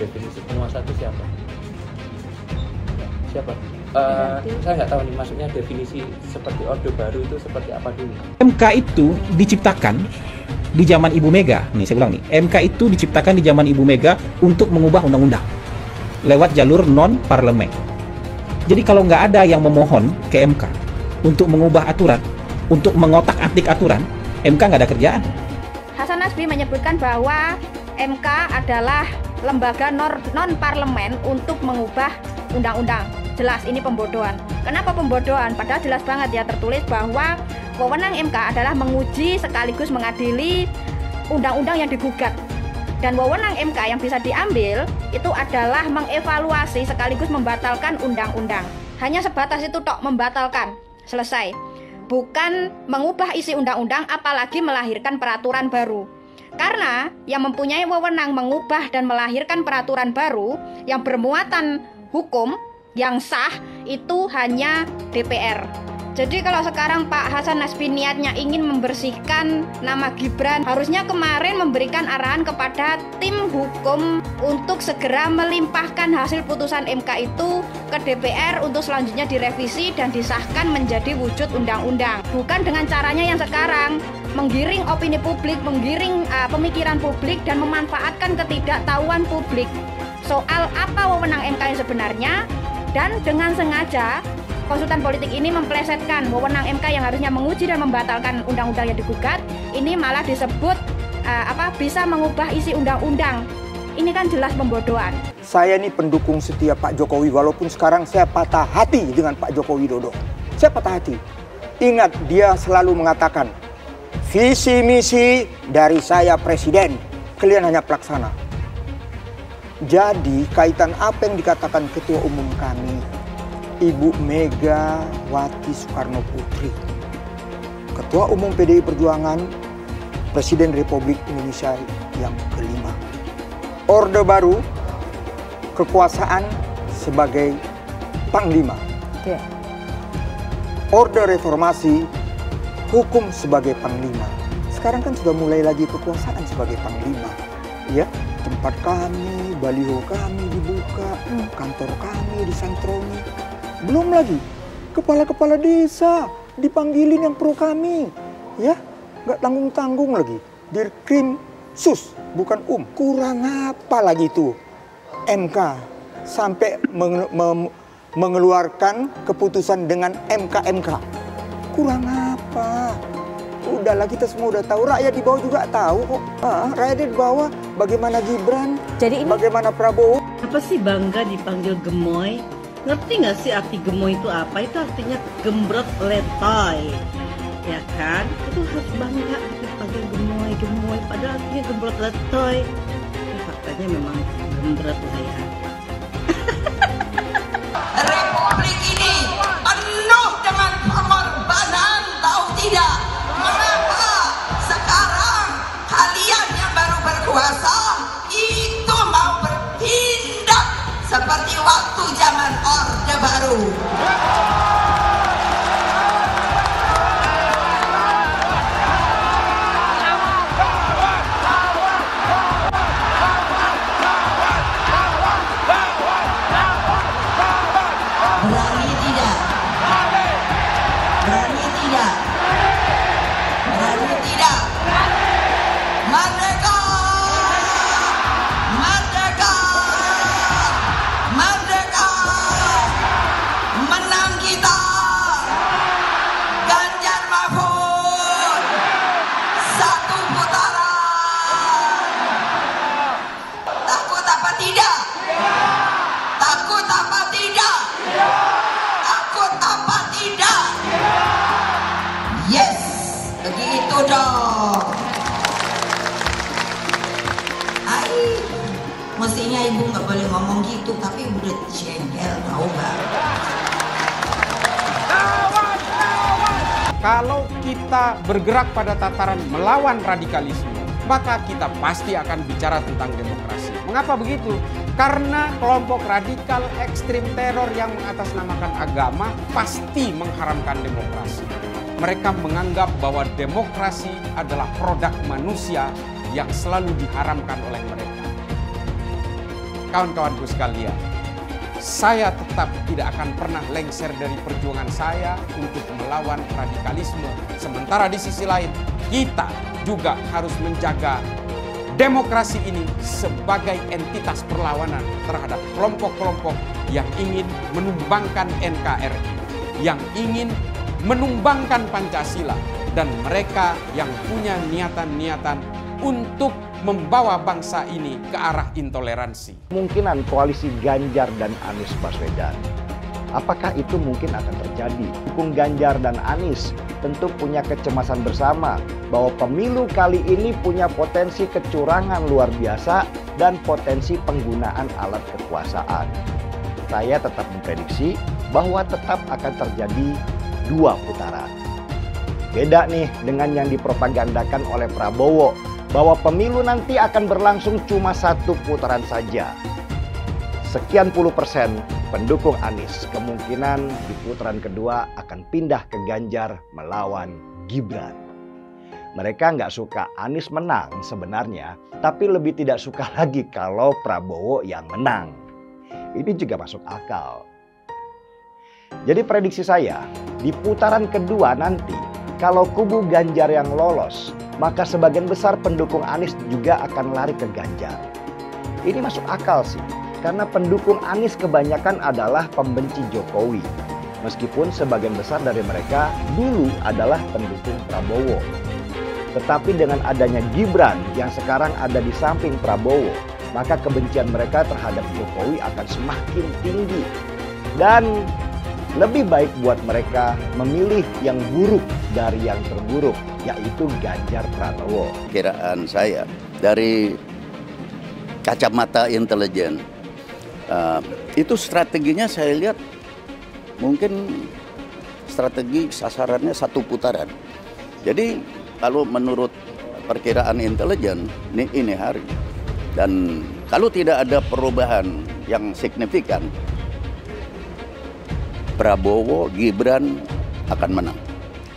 definisi penguasa itu siapa? Siapa? Saya nggak tahu nih, maksudnya definisi seperti Orde Baru itu seperti apa dulu? MK itu diciptakan di zaman Ibu Mega. Nih saya ulang nih, MK itu diciptakan di zaman Ibu Mega untuk mengubah undang-undang lewat jalur non-parlemen. Jadi kalau nggak ada yang memohon ke MK untuk mengubah aturan, untuk mengotak-atik aturan, MK nggak ada kerjaan. Hasan Nasbi menyebutkan bahwa MK adalah lembaga non-parlemen untuk mengubah undang-undang. Jelas ini pembodohan. Kenapa pembodohan? Padahal jelas banget ya tertulis bahwa wewenang MK adalah menguji sekaligus mengadili undang-undang yang digugat. Dan wewenang MK yang bisa diambil itu adalah mengevaluasi sekaligus membatalkan undang-undang. Hanya sebatas itu tok, membatalkan. Selesai. Bukan mengubah isi undang-undang apalagi melahirkan peraturan baru. Karena yang mempunyai wewenang mengubah dan melahirkan peraturan baru yang bermuatan hukum yang sah itu hanya DPR. Jadi kalau sekarang Pak Hasan Nasbi niatnya ingin membersihkan nama Gibran, harusnya kemarin memberikan arahan kepada tim hukum untuk segera melimpahkan hasil putusan MK itu ke DPR untuk selanjutnya direvisi dan disahkan menjadi wujud undang-undang. Bukan dengan caranya yang sekarang, menggiring opini publik, menggiring pemikiran publik dan memanfaatkan ketidaktahuan publik soal apa wewenang MK yang sebenarnya, dan dengan sengaja konsultan politik ini memplesetkan wewenang MK yang harusnya menguji dan membatalkan undang-undang yang digugat, ini malah disebut bisa mengubah isi undang-undang. Ini kan jelas pembodohan. Saya ini pendukung setia Pak Jokowi, walaupun sekarang saya patah hati dengan Pak Joko Widodo. Saya patah hati. Ingat, dia selalu mengatakan, visi misi dari saya presiden, kalian hanya pelaksana. Jadi kaitan apa yang dikatakan Ketua Umum kami, Ibu Megawati Soekarno Putri, Ketua Umum PDI Perjuangan, Presiden Republik Indonesia yang kelima. Orde Baru, kekuasaan sebagai Panglima. Orde Reformasi, hukum sebagai Panglima. Sekarang kan sudah mulai lagi kekuasaan sebagai Panglima. Ya, tempat kami, baliho kami dibuka, kantor kami disantroni. Belum lagi kepala-kepala desa dipanggilin yang pro kami, ya, nggak tanggung-tanggung lagi. Dirkrim sus, bukan kurang apa lagi itu MK sampai mengeluarkan keputusan dengan MK. Kurang apa? Udahlah, kita semua udah tahu, rakyat di bawah juga tahu kok. Rakyat di bawah bagaimana Gibran, jadi bagaimana Prabowo. Apa sih bangga dipanggil gemoy? Ngerti nggak sih arti gemoy itu apa? Itu artinya gembrot letoy, ya kan? Itu harus bangga dipanggil gemoy. Padahal artinya gembrot letoy. Faktanya memang gembrot lah ya. Republik ini penuh dengan pengorbanan, tahu tidak? Mengapa sekarang kalian yang baru berkuasa itu mau bertindak seperti waktu zaman Orde Baru? Berani tidak? Berani tidak? Berani tidak? Merdeka! Merdeka! Merdeka! Menang kita! Ganjar Mahfud! Satu putaran! Takut apa tidak? Takut apa tidak? Takut apa tidak? Yes, begitu dong. Mestinya ibu nggak boleh ngomong gitu, tapi udah jengkel, tahu nggak? Kalau kita bergerak pada tataran melawan radikalisme, maka kita pasti akan bicara tentang demokrasi. Mengapa begitu? Karena kelompok radikal ekstrim teror yang mengatasnamakan agama pasti mengharamkan demokrasi. Mereka menganggap bahwa demokrasi adalah produk manusia yang selalu diharamkan oleh mereka. kawan-kawanku sekalian, saya tetap tidak akan pernah lengser dari perjuangan saya untuk melawan radikalisme. Sementara di sisi lain, kita juga harus menjaga demokrasi ini sebagai entitas perlawanan terhadap kelompok-kelompok yang ingin menumbangkan NKRI, yang ingin menumbangkan Pancasila, dan mereka yang punya niatan-niatan untuk membawa bangsa ini ke arah intoleransi. Kemungkinan koalisi Ganjar dan Anies Baswedan, apakah itu mungkin akan terjadi? Dukung Ganjar dan Anies tentu punya kecemasan bersama bahwa pemilu kali ini punya potensi kecurangan luar biasa dan potensi penggunaan alat kekuasaan. Saya tetap memprediksi bahwa tetap akan terjadi 2 putaran. Beda nih dengan yang dipropagandakan oleh Prabowo, bahwa pemilu nanti akan berlangsung cuma 1 putaran saja. Sekian puluh persen pendukung Anies kemungkinan di putaran kedua akan pindah ke Ganjar melawan Gibran. Mereka nggak suka Anies menang sebenarnya, tapi lebih tidak suka lagi kalau Prabowo yang menang. Ini juga masuk akal. Jadi prediksi saya, di putaran kedua nanti, kalau kubu Ganjar yang lolos, maka sebagian besar pendukung Anies juga akan lari ke Ganjar. Ini masuk akal sih, karena pendukung Anies kebanyakan adalah pembenci Jokowi. Meskipun sebagian besar dari mereka dulu adalah pendukung Prabowo. Tetapi dengan adanya Gibran yang sekarang ada di samping Prabowo, maka kebencian mereka terhadap Jokowi akan semakin tinggi. Dan lebih baik buat mereka memilih yang buruk dari yang terburuk, yaitu Ganjar Pranowo. Kiraan saya dari kacamata intelijen, itu strateginya saya lihat mungkin strategi sasarannya 1 putaran. Jadi kalau menurut perkiraan intelijen ini hari, dan kalau tidak ada perubahan yang signifikan, Prabowo, Gibran akan menang.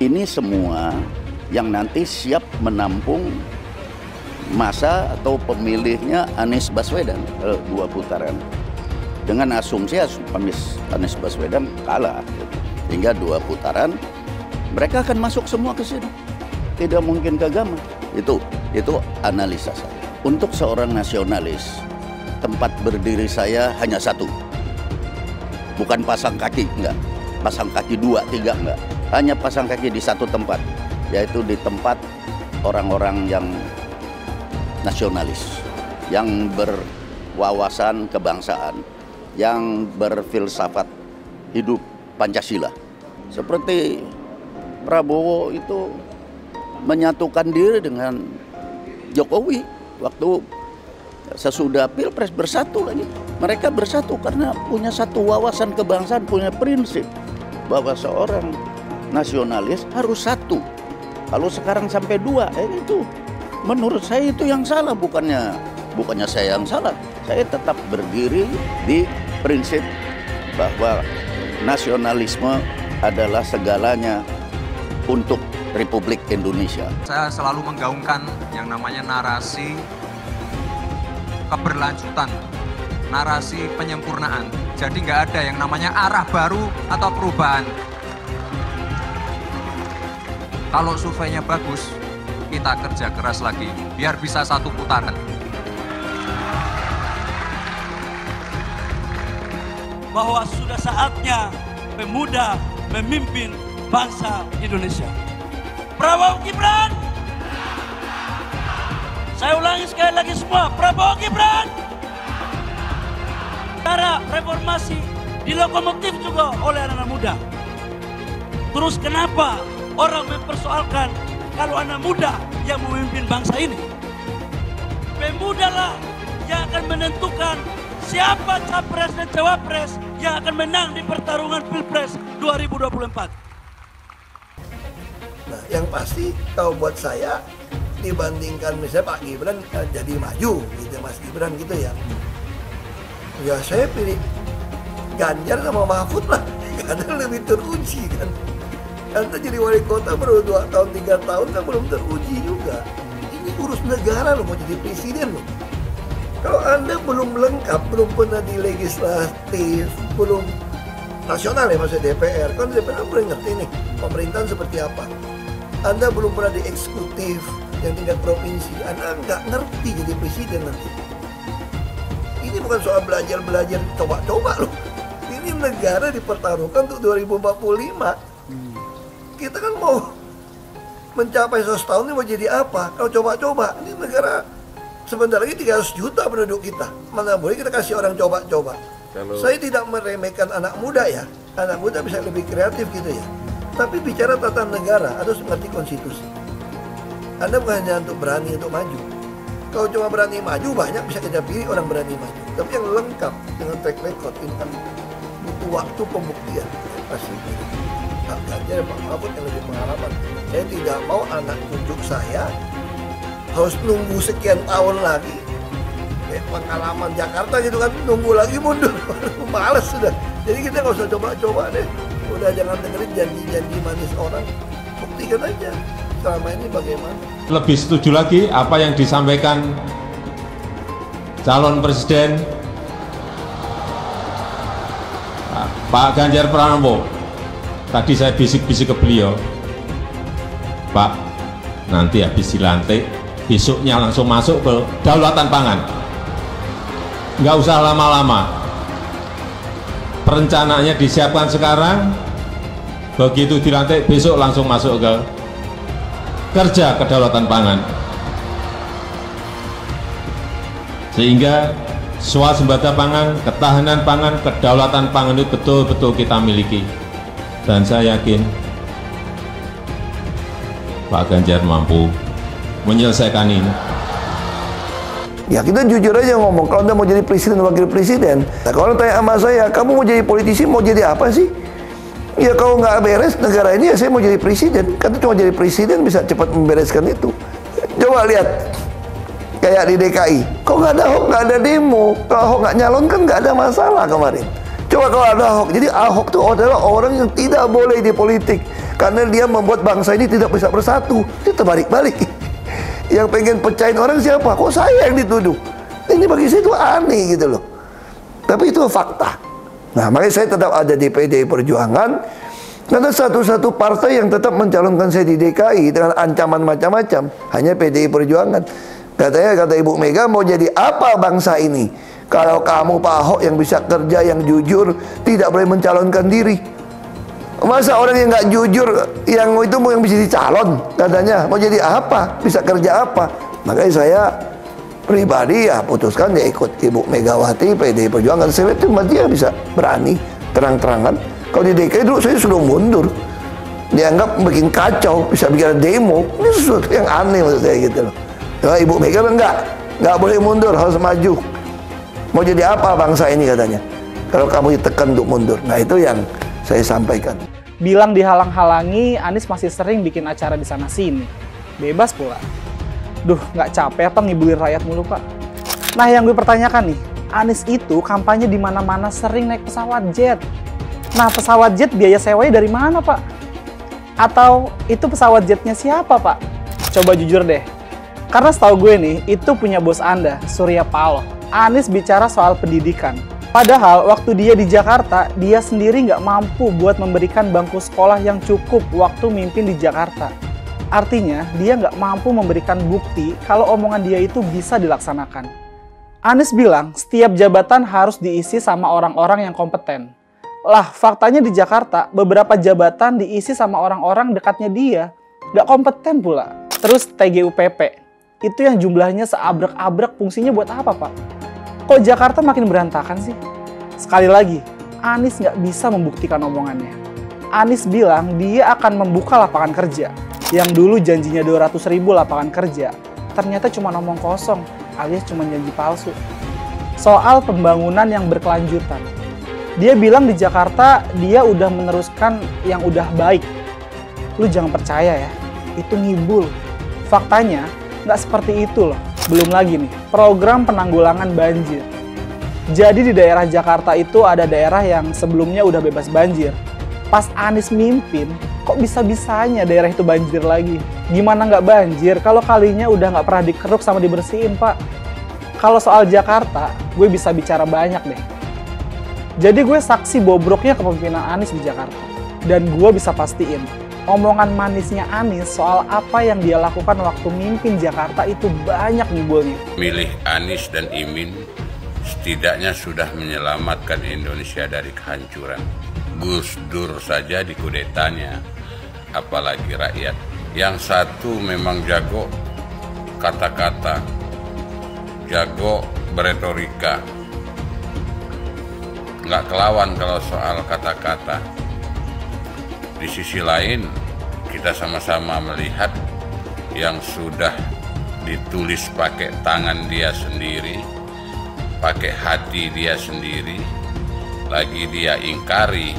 Ini semua yang nanti siap menampung masa atau pemilihnya Anies Baswedan 2 putaran. Dengan asumsi Anies Baswedan kalah hingga 2 putaran, mereka akan masuk semua ke sini. Tidak mungkin keagama. Itu analisa saya. Untuk seorang nasionalis, tempat berdiri saya hanya 1. Bukan pasang kaki, enggak. Pasang kaki 2, 3, enggak. Hanya pasang kaki di 1 tempat, yaitu di tempat orang-orang yang nasionalis, yang berwawasan kebangsaan, yang berfilsafat hidup Pancasila. Seperti Prabowo itu menyatukan diri dengan Jokowi waktu sesudah Pilpres bersatu lagi. Mereka bersatu karena punya satu wawasan kebangsaan, punya prinsip bahwa seorang nasionalis harus 1. Kalau sekarang sampai 2, itu menurut saya itu yang salah, bukannya saya yang salah. Saya tetap berdiri di prinsip bahwa nasionalisme adalah segalanya untuk Republik Indonesia. Saya selalu menggaungkan yang namanya narasi keberlanjutan, narasi penyempurnaan. Jadi nggak ada yang namanya arah baru atau perubahan. Kalau surveinya bagus, kita kerja keras lagi biar bisa 1 putaran. Bahwa sudah saatnya pemuda memimpin bangsa Indonesia. Prabowo Gibran. Saya ulangi sekali lagi semua, Prabowo Gibran. Cara reformasi dilokomotif juga oleh anak muda. Terus kenapa orang mempersoalkan kalau anak muda yang memimpin bangsa ini? Pemuda lah yang akan menentukan siapa capres dan cawapres yang akan menang di pertarungan Pilpres 2024. Nah, yang pasti kalau buat saya dibandingkan misalnya Pak Gibran jadi maju gitu, Mas Gibran gitu ya. Ya saya pilih Ganjar sama Mahfud lah, karena lebih teruji kan. Karena jadi wali kota baru 2 tahun 3 tahun kan belum teruji juga. Ini urus negara loh, mau jadi presiden loh. Kalau Anda belum lengkap, belum pernah di legislatif, belum nasional ya, maksud DPR, kan DPR belum ngerti nih pemerintahan seperti apa. Anda belum pernah di eksekutif yang tingkat provinsi, Anda nggak ngerti jadi presiden nanti. Ini bukan soal belajar coba-coba loh. Ini negara dipertaruhkan untuk 2045. Kita kan mau mencapai 100 tahun ini mau jadi apa? Kalau coba-coba, ini negara sebentar lagi 300 juta penduduk kita. Mana boleh kita kasih orang coba-coba. Saya tidak meremehkan anak muda ya. Anak muda bisa lebih kreatif gitu ya. Tapi bicara tata negara harus mengerti konstitusi. Anda bukan hanya untuk berani untuk maju. Kalau cuma berani maju, banyak bisa kita pilih orang berani maju. Tapi yang lengkap dengan track record ini kan butuh waktu pembuktian. Pasti. Pak Ganjar, Pak Mahfud yang lebih pengalaman. Saya tidak mau anak cucu saya harus nunggu sekian tahun lagi. Pengalaman Jakarta gitu kan, nunggu lagi mundur. Males sudah. Jadi kita nggak usah coba-coba deh. Udah jangan dengerin janji-janji manis orang. Buktikan aja selama ini bagaimana. Lebih setuju lagi apa yang disampaikan calon presiden Pak Ganjar Pranowo. Tadi saya bisik-bisik ke beliau, Pak, nanti habis dilantik, besoknya langsung masuk ke kedaulatan pangan. Nggak usah lama-lama. Perencanaannya disiapkan sekarang, begitu dilantik besok langsung masuk ke kerja kedaulatan pangan. Sehingga swasembada pangan, ketahanan pangan, kedaulatan pangan itu betul-betul kita miliki. Dan saya yakin Pak Ganjar mampu menyelesaikan ini. Ya kita jujur aja ngomong, kalau Anda mau jadi presiden dan wakil presiden, nah, kalau tanya sama saya, kamu mau jadi politisi, mau jadi apa sih? Ya kalau nggak beres negara ini, ya saya mau jadi presiden. Kan cuma jadi presiden bisa cepat membereskan itu. Coba lihat, kayak di DKI, kok nggak ada Ahok, nggak ada demo. Kalau Ahok nggak nyalon kan nggak ada masalah kemarin. Coba kalau ada Ahok, jadi Ahok itu adalah orang yang tidak boleh di politik. Karena dia membuat bangsa ini tidak bisa bersatu. Itu terbalik-balik. Yang pengen pecahin orang siapa? Kok saya yang dituduh? Ini bagi saya itu aneh gitu loh. Tapi itu fakta. Nah, makanya saya tetap ada di PDI Perjuangan. Karena satu-satu partai yang tetap mencalonkan saya di DKI dengan ancaman macam-macam hanya PDI Perjuangan. Kata Ibu Mega, mau jadi apa bangsa ini? Kalau kamu Pak Ahok yang bisa kerja, yang jujur, tidak boleh mencalonkan diri. Masa orang yang nggak jujur, yang itu mau yang bisa dicalon, katanya mau jadi apa, bisa kerja apa? Makanya saya pribadi ya putuskan ya ikut Ibu Megawati, PDI Perjuangan. Saya lihat dia bisa berani terang-terangan. Kalau di DKI dulu saya sudah mundur, dianggap bikin kacau, bisa bikin demo. Ini sesuatu yang aneh menurut saya gitu loh. Nah, Ibu Mega nggak boleh mundur, harus maju. Mau jadi apa bangsa ini katanya? Kalau kamu ditekan untuk mundur. Nah itu yang saya sampaikan. Bilang dihalang-halangi, Anies masih sering bikin acara di sana-sini. Bebas pula. Duh, nggak capek apa ngibulin rakyat mulu, Pak? Nah, yang gue pertanyakan nih, Anies itu kampanye di mana-mana sering naik pesawat jet. Nah, pesawat jet biaya sewanya dari mana, Pak? Atau itu pesawat jetnya siapa, Pak? Coba jujur deh. Karena setahu gue nih, itu punya bos Anda, Surya Paloh. Anies bicara soal pendidikan. Padahal waktu dia di Jakarta, dia sendiri nggak mampu buat memberikan bangku sekolah yang cukup waktu mimpin di Jakarta. Artinya, dia nggak mampu memberikan bukti kalau omongan dia itu bisa dilaksanakan. Anies bilang, setiap jabatan harus diisi sama orang-orang yang kompeten. Lah, faktanya di Jakarta, beberapa jabatan diisi sama orang-orang dekatnya dia. Nggak kompeten pula. Terus TGUPP. Itu yang jumlahnya seabrek-abrek, fungsinya buat apa, Pak? Kok Jakarta makin berantakan sih? Sekali lagi, Anies nggak bisa membuktikan omongannya. Anies bilang dia akan membuka lapangan kerja. Yang dulu janjinya 200.000 lapangan kerja, ternyata cuma ngomong kosong, alias cuma janji palsu. Soal pembangunan yang berkelanjutan. Dia bilang di Jakarta dia udah meneruskan yang udah baik. Lu jangan percaya ya, itu ngibul. Faktanya, nggak seperti itu loh. Belum lagi nih, program penanggulangan banjir. Jadi di daerah Jakarta itu ada daerah yang sebelumnya udah bebas banjir. Pas Anies mimpin, kok bisa-bisanya daerah itu banjir lagi? Gimana nggak banjir kalau kalinya udah nggak pernah dikeruk sama dibersihin, Pak? Kalau soal Jakarta, gue bisa bicara banyak deh. Jadi gue saksi bobroknya kepemimpinan Anies di Jakarta. Dan gue bisa pastiin, omongan manisnya Anies soal apa yang dia lakukan waktu mimpin Jakarta itu banyak nimbulnya. Milih Anies dan Imin setidaknya sudah menyelamatkan Indonesia dari kehancuran. Gus Dur saja dikudetanya, apalagi rakyat. Yang satu memang jago kata-kata, jago beretorika, nggak kelawan kalau soal kata-kata. Di sisi lain, kita sama-sama melihat yang sudah ditulis pakai tangan dia sendiri, pakai hati dia sendiri, lagi dia ingkari,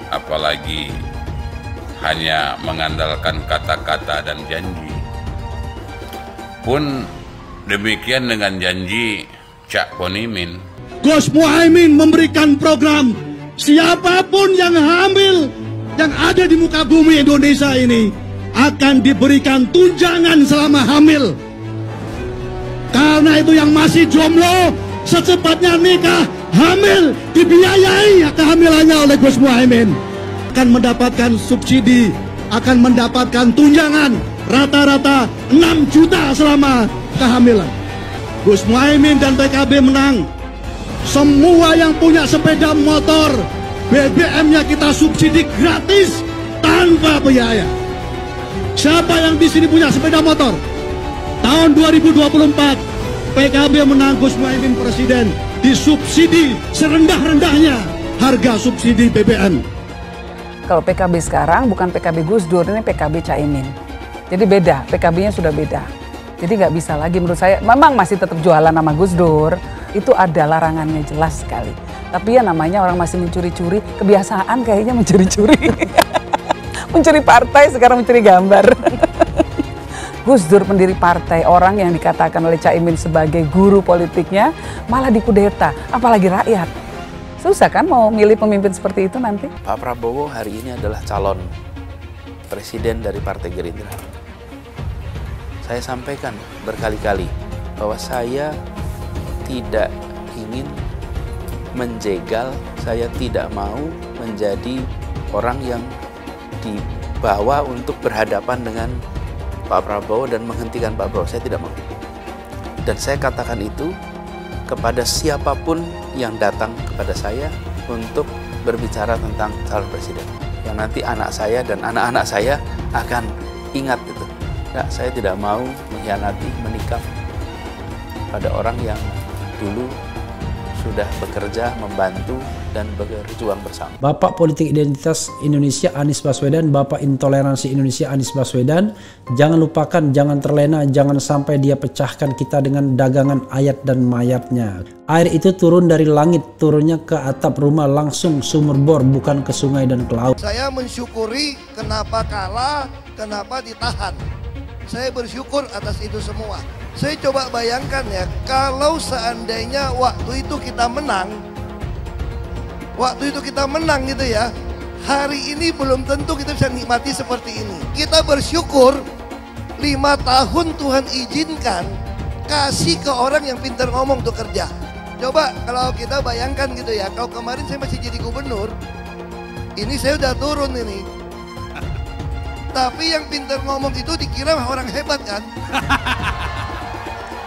apalagi hanya mengandalkan kata-kata dan janji. Pun demikian dengan janji Cak Ponimin. Gus Muhaimin memberikan program siapapun yang hamil yang ada di muka bumi Indonesia ini akan diberikan tunjangan selama hamil. Karena itu yang masih jomblo secepatnya nikah, hamil, dibiayai kehamilannya oleh Gus Muhaimin. Akan mendapatkan subsidi, akan mendapatkan tunjangan rata-rata 6 juta selama kehamilan. Gus Muhaimin dan PKB menang. Semua yang punya sepeda motor, BBM-nya kita subsidi gratis tanpa biaya. Siapa yang di sini punya sepeda motor? Tahun 2024 PKB menang, Gus Muhaimin presiden, disubsidi serendah-rendahnya harga subsidi BBM. Kalau PKB sekarang bukan PKB Gus Dur, ini PKB Caimin. Jadi beda, PKB-nya sudah beda. Jadi nggak bisa lagi menurut saya, memang masih tetap jualan nama Gus Dur, itu ada larangannya jelas sekali. Tapi ya namanya orang masih mencuri-curi, kebiasaan kayaknya mencuri-curi. Mencuri partai, sekarang mencuri gambar. Gus Dur pendiri partai, orang yang dikatakan oleh Caimin sebagai guru politiknya, malah dikudeta, apalagi rakyat. Susah kan mau milih pemimpin seperti itu nanti? Pak Prabowo hari ini adalah calon presiden dari Partai Gerindra. Saya sampaikan berkali-kali bahwa saya tidak ingin menjegal, saya tidak mau menjadi orang yang dibawa untuk berhadapan dengan Pak Prabowo dan menghentikan Pak Prabowo. Saya tidak mau. Dan saya katakan itu kepada siapapun yang datang kepada saya untuk berbicara tentang calon presiden. Yang nanti anak saya dan anak-anak saya akan ingat itu. Nah, saya tidak mau mengkhianati, menikam pada orang yang dulu sudah bekerja, membantu, dan berjuang bersama. Bapak Politik Identitas Indonesia Anies Baswedan, Bapak Intoleransi Indonesia Anies Baswedan, jangan lupakan, jangan terlena, jangan sampai dia pecahkan kita dengan dagangan ayat dan mayatnya. Air itu turun dari langit, turunnya ke atap rumah langsung sumur bor, bukan ke sungai dan ke laut. Saya mensyukuri kenapa kalah, kenapa ditahan. Saya bersyukur atas itu semua. Saya coba bayangkan ya, kalau seandainya waktu itu kita menang gitu ya, hari ini belum tentu kita bisa nikmati seperti ini. Kita bersyukur 5 tahun Tuhan izinkan kasih ke orang yang pintar ngomong untuk kerja. Coba kalau kita bayangkan gitu ya, kalau kemarin saya masih jadi gubernur, ini saya udah turun ini. Tapi yang pintar ngomong itu dikira orang hebat kan?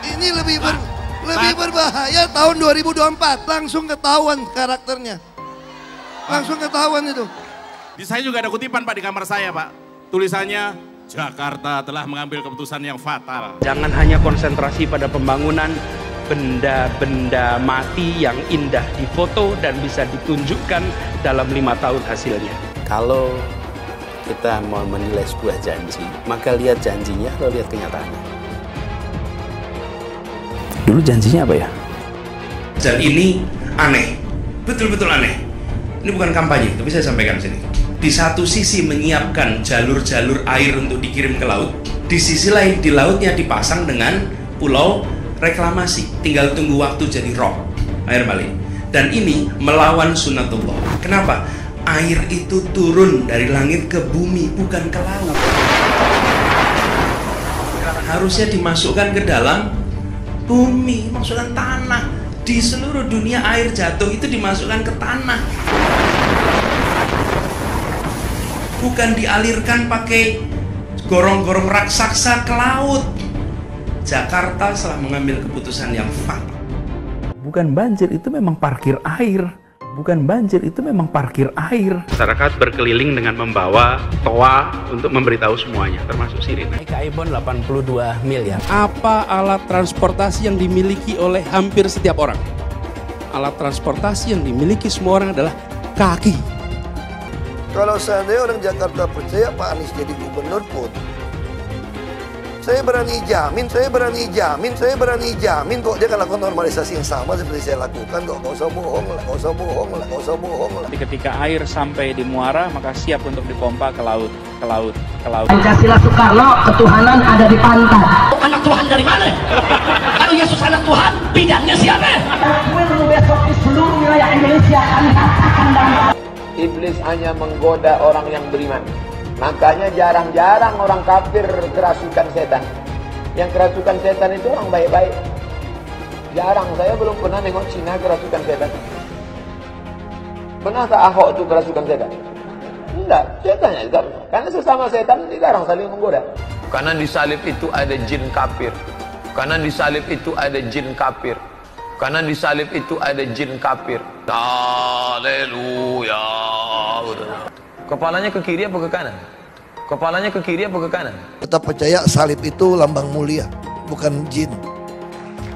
Ini lebih berbahaya tahun 2024, langsung ketahuan karakternya. Langsung ketahuan itu. Di saya juga ada kutipan Pak di kamar saya Pak. Tulisannya, Jakarta telah mengambil keputusan yang fatal. Jangan hanya konsentrasi pada pembangunan benda-benda mati yang indah difoto dan bisa ditunjukkan dalam 5 tahun hasilnya. Kalau kita mau menilai sebuah janji, maka lihat janjinya atau lihat kenyataannya. Dulu janjinya apa ya? Dan ini aneh, betul-betul aneh. Ini bukan kampanye, tapi saya sampaikan di sini. Di satu sisi menyiapkan jalur-jalur air untuk dikirim ke laut, di sisi lain di lautnya dipasang dengan pulau reklamasi, tinggal tunggu waktu jadi rob, air balik. Dan ini melawan sunatullah. Kenapa? Air itu turun dari langit ke bumi, bukan ke laut. Harusnya dimasukkan ke dalam bumi, masukkan tanah. Di seluruh dunia air jatuh itu dimasukkan ke tanah. Bukan dialirkan pakai gorong-gorong raksasa ke laut. Jakarta telah mengambil keputusan yang fatal. Bukan banjir, itu memang parkir air. Bukan banjir, itu memang parkir air. Masyarakat berkeliling dengan membawa toa untuk memberitahu semuanya, termasuk sirine. Ibon 82 miliar. Apa alat transportasi yang dimiliki oleh hampir setiap orang? Alat transportasi yang dimiliki semua orang adalah kaki. Kalau seandainya orang Jakarta percaya Pak Anies jadi gubernur pun, saya berani jamin kok dia akan lakukan normalisasi yang sama seperti saya lakukan kok. Gak usah bohong lah. Ketika air sampai di muara, maka siap untuk dipompa ke laut. Pancasila Soekarno, ketuhanan ada di pantai. Anak Tuhan dari mana? Kalau Yesus anak Tuhan, bidangnya siapa? Besok di seluruh wilayah Indonesia kami katakan dan iblis hanya menggoda orang yang beriman. Makanya jarang-jarang orang kafir kerasukan setan. Yang kerasukan setan itu orang baik-baik. Jarang, saya belum pernah nengok Cina kerasukan setan. Pernah tak Ahok itu kerasukan setan? Enggak, setannya juga pernah. Karena sesama setan dilarang saling menggoda. Karena di salib itu ada jin kafir. Karena di salib itu ada jin kafir. Karena di salib itu ada jin kafir. Haleluya. Kepalanya ke kiri apa ke kanan? Kepalanya ke kiri apa ke kanan? Tetap percaya salib itu lambang mulia, bukan jin.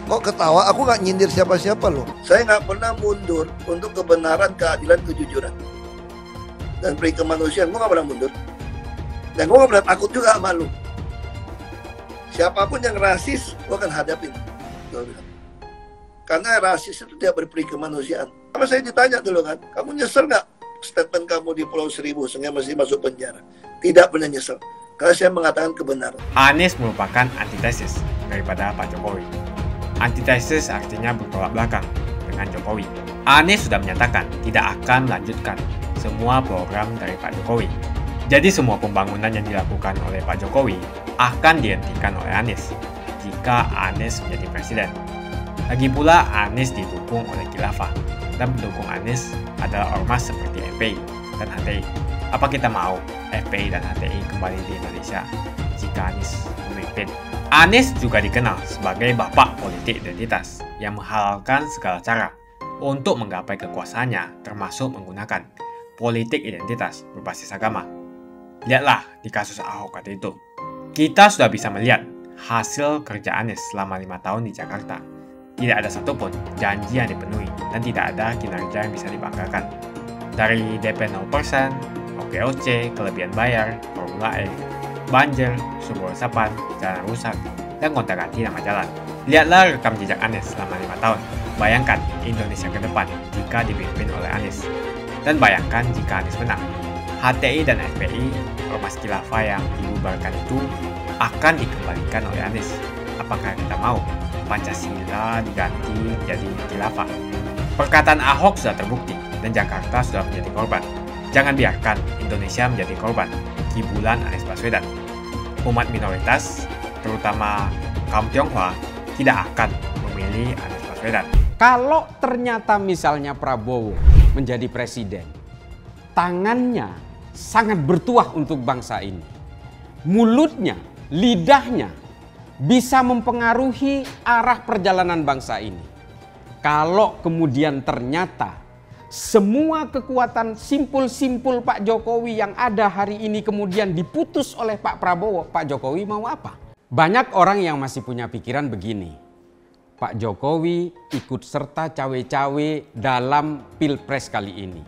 Kok ketawa? Aku nggak nyindir siapa-siapa loh. Saya nggak pernah mundur untuk kebenaran, keadilan, kejujuran, dan peri kemanusiaan. Gue nggak pernah mundur. Dan gue nggak pernah takut juga sama lu. Siapapun yang rasis, gue akan hadapin. Karena rasis itu tidak berperi kemanusiaan. Sama saya ditanya dulu kan, kamu nyesel nggak statement kamu di Pulau Seribu sehingga masih masuk penjara? Tidak pernah nyesel, karena saya mengatakan kebenaran. Anies merupakan antitesis daripada Pak Jokowi. Antitesis artinya bertolak belakang dengan Jokowi. Anies sudah menyatakan tidak akan melanjutkan semua program dari Pak Jokowi. Jadi semua pembangunan yang dilakukan oleh Pak Jokowi akan dihentikan oleh Anies jika Anies menjadi presiden. Lagi pula Anies didukung oleh khilafah, dan pendukung Anies adalah ormas seperti FPI dan HTI. Apa kita mau FPI dan HTI kembali di Indonesia jika Anies memimpin? Anies juga dikenal sebagai bapak politik identitas yang menghalalkan segala cara untuk menggapai kekuasaannya, termasuk menggunakan politik identitas berbasis agama. Lihatlah di kasus Ahok waktu itu. Kita sudah bisa melihat hasil kerja Anies selama 5 tahun di Jakarta. Tidak ada satupun janji yang dipenuhi dan tidak ada kinerja yang bisa dibanggakan. Dari DP 0%, OKOC, kelebihan bayar, Formula E, banjir, sumber resapan, jalan rusak, dan gonta-ganti nama jalan. Lihatlah rekam jejak Anies selama 5 tahun. Bayangkan Indonesia ke depan jika dipimpin oleh Anies. Dan bayangkan jika Anies menang. HTI dan FPI, ormas khilafah yang dibubarkan itu akan dikembalikan oleh Anies. Apakah kita mau Pancasila diganti jadi khilafah? Perkataan Ahok sudah terbukti dan Jakarta sudah menjadi korban. Jangan biarkan Indonesia menjadi korban kibulan Anies Baswedan. Umat minoritas, terutama kaum Tionghoa, tidak akan memilih Anies Baswedan. Kalau ternyata misalnya Prabowo menjadi presiden, tangannya sangat bertuah untuk bangsa ini. Mulutnya, lidahnya bisa mempengaruhi arah perjalanan bangsa ini. Kalau kemudian ternyata semua kekuatan simpul-simpul Pak Jokowi yang ada hari ini kemudian diputus oleh Pak Prabowo, Pak Jokowi mau apa? Banyak orang yang masih punya pikiran begini. Pak Jokowi ikut serta cawe-cawe dalam Pilpres kali ini.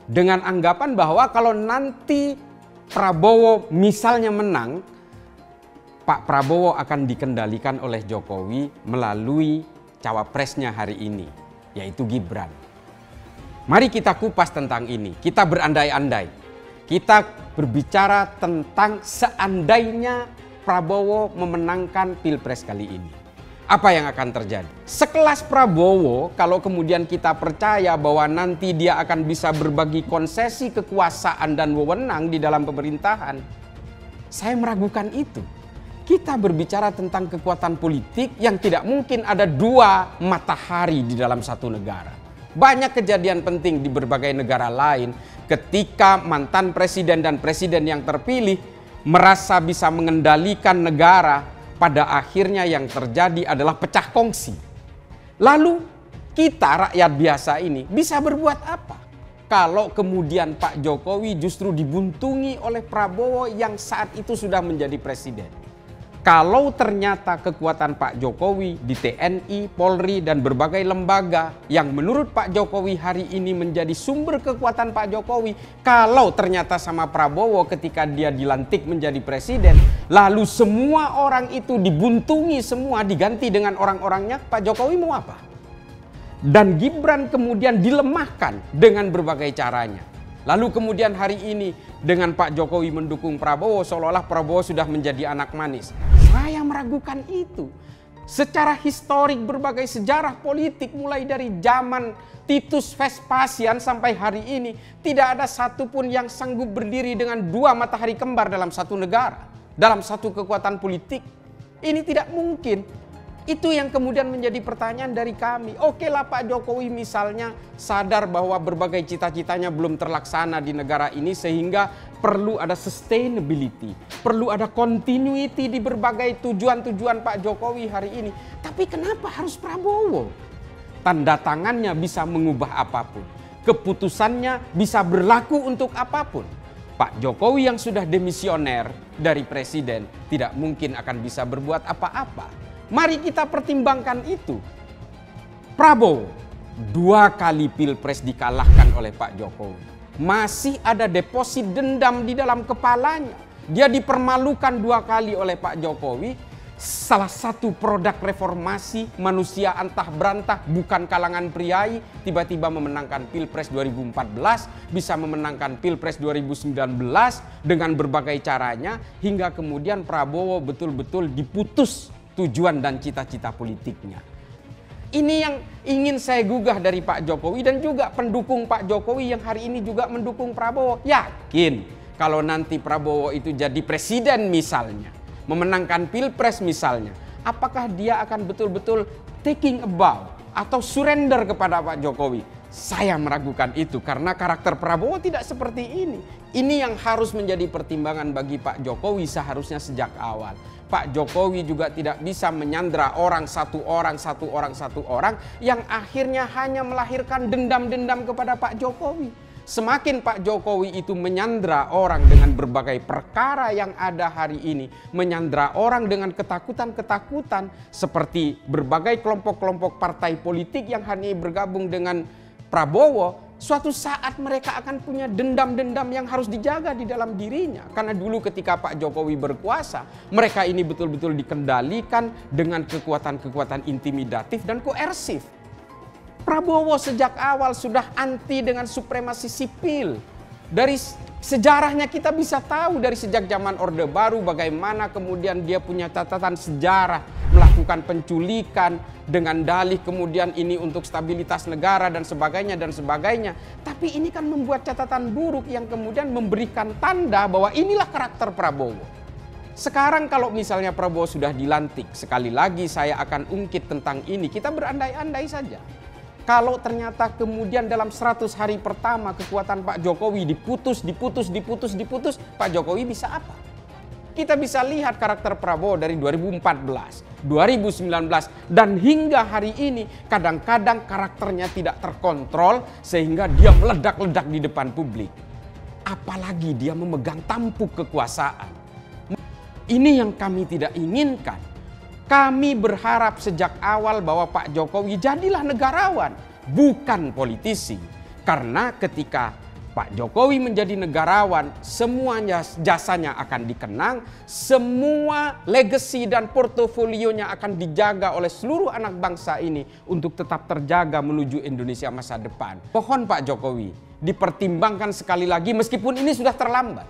Dengan anggapan bahwa kalau nanti Prabowo misalnya menang, Pak Prabowo akan dikendalikan oleh Jokowi melalui cawapresnya hari ini, yaitu Gibran. Mari kita kupas tentang ini, kita berandai-andai. Kita berbicara tentang seandainya Prabowo memenangkan Pilpres kali ini. Apa yang akan terjadi? Sekelas Prabowo, kalau kemudian kita percaya bahwa nanti dia akan bisa berbagi konsesi kekuasaan dan wewenang di dalam pemerintahan, saya meragukan itu. kita berbicara tentang kekuatan politik yang tidak mungkin ada dua matahari di dalam satu negara. Banyak kejadian penting di berbagai negara lain ketika mantan presiden dan presiden yang terpilih merasa bisa mengendalikan negara, pada akhirnya yang terjadi adalah pecah kongsi. Lalu kita rakyat biasa ini bisa berbuat apa? Kalau kemudian Pak Jokowi justru dibuntungi oleh Prabowo yang saat itu sudah menjadi presiden. Kalau ternyata kekuatan Pak Jokowi di TNI, Polri, dan berbagai lembaga yang menurut Pak Jokowi hari ini menjadi sumber kekuatan Pak Jokowi, kalau ternyata sama Prabowo ketika dia dilantik menjadi presiden, lalu semua orang itu dibuntungi semua, diganti dengan orang-orangnya, Pak Jokowi mau apa? Dan Gibran kemudian dilemahkan dengan berbagai caranya. Lalu kemudian hari ini dengan Pak Jokowi mendukung Prabowo, seolah-olah Prabowo sudah menjadi anak manis. Saya meragukan itu. Secara historik berbagai sejarah politik mulai dari zaman Titus Vespasian sampai hari ini, tidak ada satupun yang sanggup berdiri dengan dua matahari kembar dalam satu negara, dalam satu kekuatan politik. Ini tidak mungkin. Itu yang kemudian menjadi pertanyaan dari kami. Oke lah Pak Jokowi misalnya sadar bahwa berbagai cita-citanya belum terlaksana di negara ini sehingga perlu ada sustainability, perlu ada continuity di berbagai tujuan-tujuan Pak Jokowi hari ini. Tapi kenapa harus Prabowo? Tanda tangannya bisa mengubah apapun. Keputusannya bisa berlaku untuk apapun. Pak Jokowi yang sudah demisioner dari presiden tidak mungkin akan bisa berbuat apa-apa. Mari kita pertimbangkan itu. Prabowo 2 kali pilpres dikalahkan oleh Pak Jokowi. Masih ada deposit dendam di dalam kepalanya. Dia dipermalukan 2 kali oleh Pak Jokowi. Salah satu produk reformasi, manusia antah berantah, bukan kalangan priai, tiba-tiba memenangkan Pilpres 2014, bisa memenangkan Pilpres 2019 dengan berbagai caranya, hingga kemudian Prabowo betul-betul diputus tujuan dan cita-cita politiknya. Ini yang ingin saya gugah dari Pak Jokowi dan juga pendukung Pak Jokowi yang hari ini juga mendukung Prabowo. Yakin kalau nanti Prabowo itu jadi presiden misalnya, memenangkan Pilpres misalnya, apakah dia akan betul-betul taking a bow atau surrender kepada Pak Jokowi? Saya meragukan itu karena karakter Prabowo tidak seperti ini. Ini yang harus menjadi pertimbangan bagi Pak Jokowi seharusnya sejak awal. Pak Jokowi juga tidak bisa menyandra satu orang yang akhirnya hanya melahirkan dendam-dendam kepada Pak Jokowi. Semakin Pak Jokowi itu menyandra orang dengan berbagai perkara yang ada hari ini, menyandra orang dengan ketakutan-ketakutan seperti berbagai kelompok-kelompok partai politik yang hari ini bergabung dengan Prabowo, suatu saat mereka akan punya dendam-dendam yang harus dijaga di dalam dirinya. Karena dulu ketika Pak Jokowi berkuasa, mereka ini betul-betul dikendalikan dengan kekuatan-kekuatan intimidatif dan koersif. Prabowo sejak awal sudah anti dengan supremasi sipil. Dari sejarahnya kita bisa tahu dari sejak zaman Orde Baru bagaimana kemudian dia punya catatan sejarah melakukan penculikan dengan dalih kemudian ini untuk stabilitas negara dan sebagainya dan sebagainya. Tapi ini kan membuat catatan buruk yang kemudian memberikan tanda bahwa inilah karakter Prabowo. Sekarang kalau misalnya Prabowo sudah dilantik, sekali lagi saya akan ungkit tentang ini, kita berandai-andai saja. Kalau ternyata kemudian dalam 100 hari pertama kekuatan Pak Jokowi diputus, Pak Jokowi bisa apa? Kita bisa lihat karakter Prabowo dari 2014, 2019, dan hingga hari ini kadang-kadang karakternya tidak terkontrol sehingga dia meledak-ledak di depan publik. Apalagi dia memegang tampuk kekuasaan. Ini yang kami tidak inginkan. Kami berharap sejak awal bahwa Pak Jokowi jadilah negarawan, bukan politisi. Karena ketika Pak Jokowi menjadi negarawan, semuanya jasanya akan dikenang, semua legacy dan portofolionya akan dijaga oleh seluruh anak bangsa ini untuk tetap terjaga menuju Indonesia masa depan. Mohon Pak Jokowi dipertimbangkan sekali lagi meskipun ini sudah terlambat.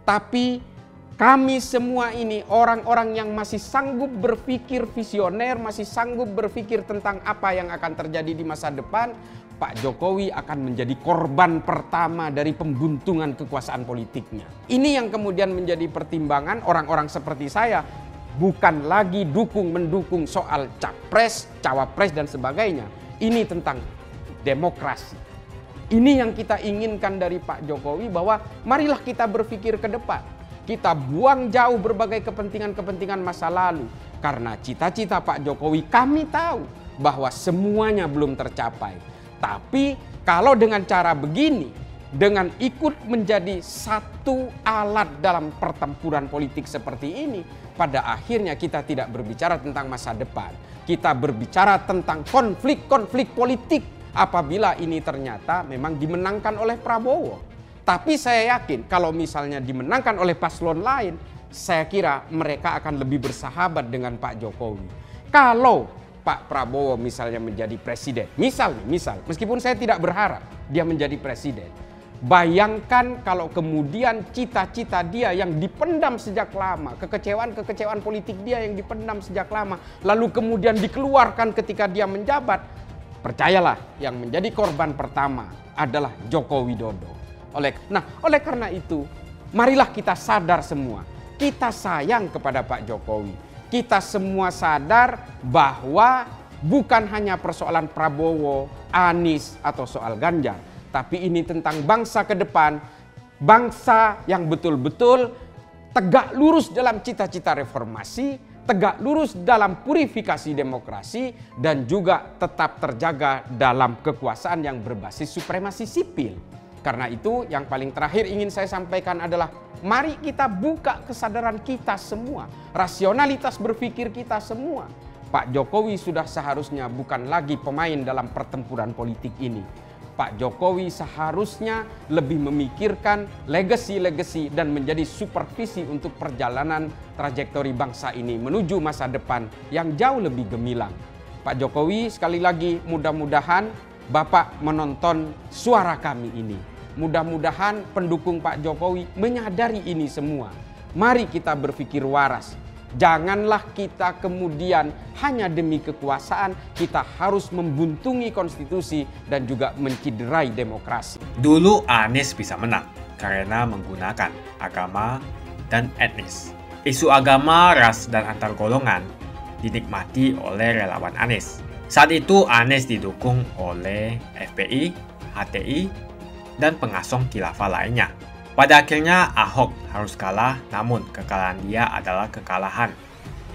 Tapi kami semua ini orang-orang yang masih sanggup berpikir visioner, masih sanggup berpikir tentang apa yang akan terjadi di masa depan. Pak Jokowi akan menjadi korban pertama dari pembuntungan kekuasaan politiknya. Ini yang kemudian menjadi pertimbangan orang-orang seperti saya. bukan lagi dukung-mendukung soal capres, cawapres dan sebagainya. Ini tentang demokrasi. Ini yang kita inginkan dari Pak Jokowi, bahwa marilah kita berpikir ke depan. Kita buang jauh berbagai kepentingan-kepentingan masa lalu. Karena cita-cita Pak Jokowi kami tahu bahwa semuanya belum tercapai. Tapi kalau dengan cara begini, dengan ikut menjadi satu alat dalam pertempuran politik seperti ini, pada akhirnya kita tidak berbicara tentang masa depan. Kita berbicara tentang konflik-konflik politik apabila ini ternyata memang dimenangkan oleh Prabowo. Tapi saya yakin kalau misalnya dimenangkan oleh paslon lain, saya kira mereka akan lebih bersahabat dengan Pak Jokowi. Kalau Pak Prabowo misalnya menjadi presiden, misal, meskipun saya tidak berharap dia menjadi presiden, bayangkan kalau kemudian cita-cita dia yang dipendam sejak lama, kekecewaan politik dia yang dipendam sejak lama, lalu kemudian dikeluarkan ketika dia menjabat, percayalah yang menjadi korban pertama adalah Joko Widodo. Oleh karena itu, marilah kita sadar semua, kita sayang kepada Pak Jokowi. Kita semua sadar bahwa bukan hanya persoalan Prabowo, Anies, atau soal Ganjar. Tapi ini tentang bangsa ke depan, bangsa yang betul-betul tegak lurus dalam cita-cita reformasi, tegak lurus dalam purifikasi demokrasi, dan juga tetap terjaga dalam kekuasaan yang berbasis supremasi sipil. Karena itu yang paling terakhir ingin saya sampaikan adalah mari kita buka kesadaran kita semua, rasionalitas berpikir kita semua. Pak Jokowi sudah seharusnya bukan lagi pemain dalam pertempuran politik ini. Pak Jokowi seharusnya lebih memikirkan legasi-legasi dan menjadi supervisi untuk perjalanan trajektori bangsa ini menuju masa depan yang jauh lebih gemilang. Pak Jokowi, sekali lagi mudah-mudahan Bapak menonton suara kami ini. Mudah-mudahan pendukung Pak Jokowi menyadari ini semua. Mari kita berpikir waras. Janganlah kita kemudian hanya demi kekuasaan kita harus membuntungi konstitusi dan juga menciderai demokrasi. Dulu Anies bisa menang karena menggunakan agama dan etnis. Isu agama, ras, dan antar golongan dinikmati oleh relawan Anies. Saat itu Anies didukung oleh FPI, HTI, dan pengasong khilafah lainnya. Pada akhirnya Ahok harus kalah, namun kekalahan dia adalah kekalahan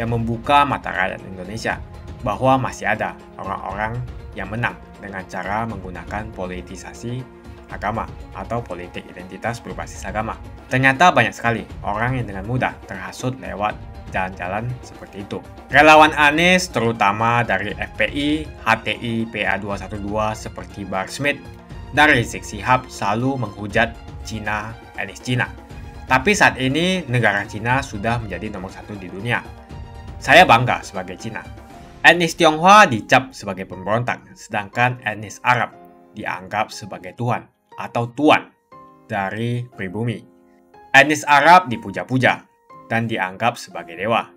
yang membuka mata rakyat Indonesia bahwa masih ada orang-orang yang menang dengan cara menggunakan politisasi agama atau politik identitas berbasis agama. Ternyata banyak sekali orang yang dengan mudah terhasut lewat jalan-jalan seperti itu. Relawan Anies terutama dari FPI, HTI, PA212 seperti Bahar Smith dan Rizik Syihab selalu menghujat Cina, etnis Cina. Tapi saat ini negara Cina sudah menjadi nomor 1 di dunia. Saya bangga sebagai Cina. Etnis Tionghoa dicap sebagai pemberontak, sedangkan etnis Arab dianggap sebagai Tuhan atau Tuan dari pribumi. Etnis Arab dipuja-puja dan dianggap sebagai dewa.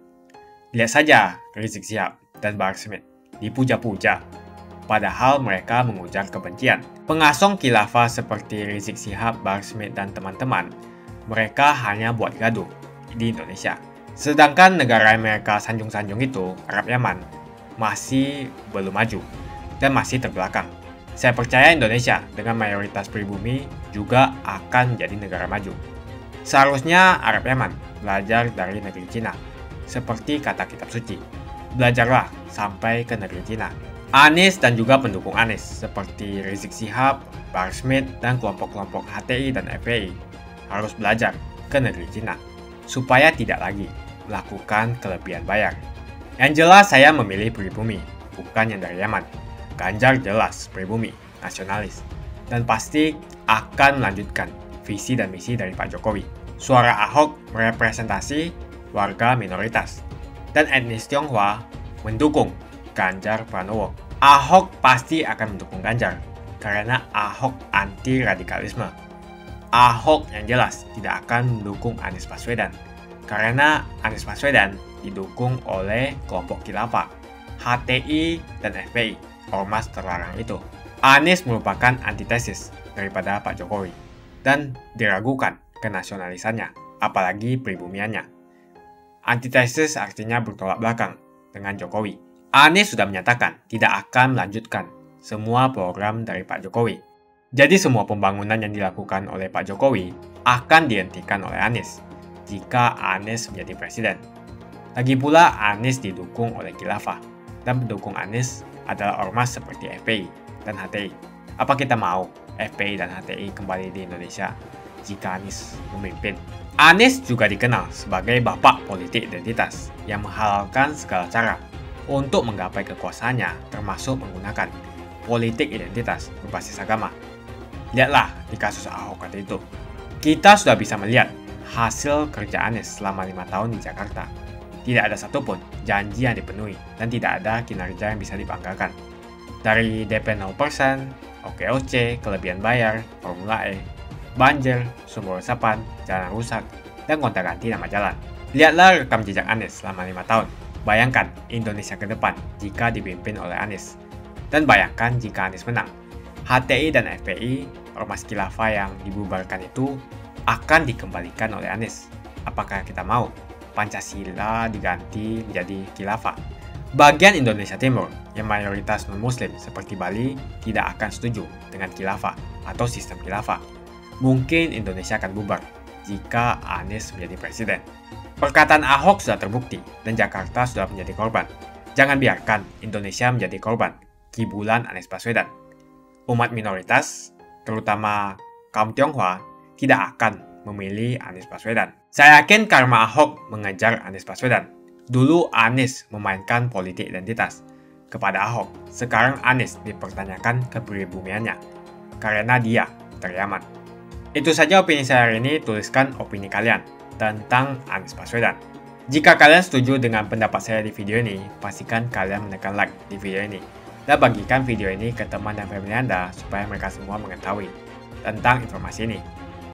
Lihat saja Rizik Syihab dan Bahar Smith dipuja-puja, padahal mereka mengujar kebencian. Pengasong khilafah seperti Rizik Syihab, Bahar Smith, dan teman-teman, mereka hanya buat gaduh di Indonesia. Sedangkan negara yang mereka sanjung-sanjung itu, Arab Yaman, masih belum maju dan masih terbelakang. Saya percaya Indonesia dengan mayoritas pribumi juga akan menjadi negara maju. Seharusnya Arab Yaman belajar dari negeri Cina, seperti kata kitab suci. Belajarlah sampai ke negeri Cina. Anies dan juga pendukung Anies seperti Rizik Syihab, Bahar Smith, dan kelompok-kelompok HTI dan FPI harus belajar ke negeri Cina supaya tidak lagi melakukan kelebihan bayar. Yang jelas saya memilih pribumi, bukan yang dari Yaman. Ganjar jelas pribumi, nasionalis, dan pasti akan melanjutkan visi dan misi dari Pak Jokowi. Suara Ahok merepresentasi warga minoritas, dan etnis Tionghoa mendukung Ganjar Pranowo. Ahok pasti akan mendukung Ganjar karena Ahok anti radikalisme. Ahok yang jelas tidak akan mendukung Anies Baswedan karena Anies Baswedan didukung oleh kelompok khilafah, HTI, dan FPI, ormas terlarang itu. Anies merupakan antitesis daripada Pak Jokowi dan diragukan kenasionalisannya, apalagi pribumiannya. Antitesis artinya bertolak belakang dengan Jokowi. Anies sudah menyatakan tidak akan melanjutkan semua program dari Pak Jokowi. Jadi semua pembangunan yang dilakukan oleh Pak Jokowi akan dihentikan oleh Anies jika Anies menjadi presiden. Lagi pula Anies didukung oleh khilafah dan pendukung Anies adalah ormas seperti FPI dan HTI. Apa kita mau FPI dan HTI kembali di Indonesia jika Anies memimpin? Anies juga dikenal sebagai bapak politik identitas yang menghalalkan segala cara untuk menggapai kekuasaannya, termasuk menggunakan politik identitas berbasis agama. Lihatlah di kasus Ahok waktu itu. Kita sudah bisa melihat hasil kerja Anies selama 5 tahun di Jakarta. Tidak ada satupun janji yang dipenuhi dan tidak ada kinerja yang bisa dibanggakan. Dari DP 0%, OKOC, kelebihan bayar, Formula E, banjir, sumber resapan, jalan rusak, dan gonta-ganti nama jalan. Lihatlah rekam jejak Anies selama 5 tahun. Bayangkan Indonesia ke depan jika dipimpin oleh Anies. Dan bayangkan jika Anies menang. HTI dan FPI, ormas khilafah yang dibubarkan itu, akan dikembalikan oleh Anies. Apakah kita mau Pancasila diganti menjadi khilafah? Bagian Indonesia Timur yang mayoritas non-muslim seperti Bali tidak akan setuju dengan khilafah atau sistem khilafah. Mungkin Indonesia akan bubar jika Anies menjadi presiden. Perkataan Ahok sudah terbukti dan Jakarta sudah menjadi korban. Jangan biarkan Indonesia menjadi korban kibulan Anies Baswedan. Umat minoritas, terutama kaum Tionghoa, tidak akan memilih Anies Baswedan. Saya yakin karma Ahok mengejar Anies Baswedan. Dulu Anies memainkan politik identitas kepada Ahok. Sekarang Anies dipertanyakan kepribumiannya karena dia teriaman. Itu saja opini saya hari ini. Tuliskan opini kalian tentang Anies Baswedan. Jika kalian setuju dengan pendapat saya di video ini, pastikan kalian menekan like di video ini. Dan bagikan video ini ke teman dan family Anda supaya mereka semua mengetahui tentang informasi ini.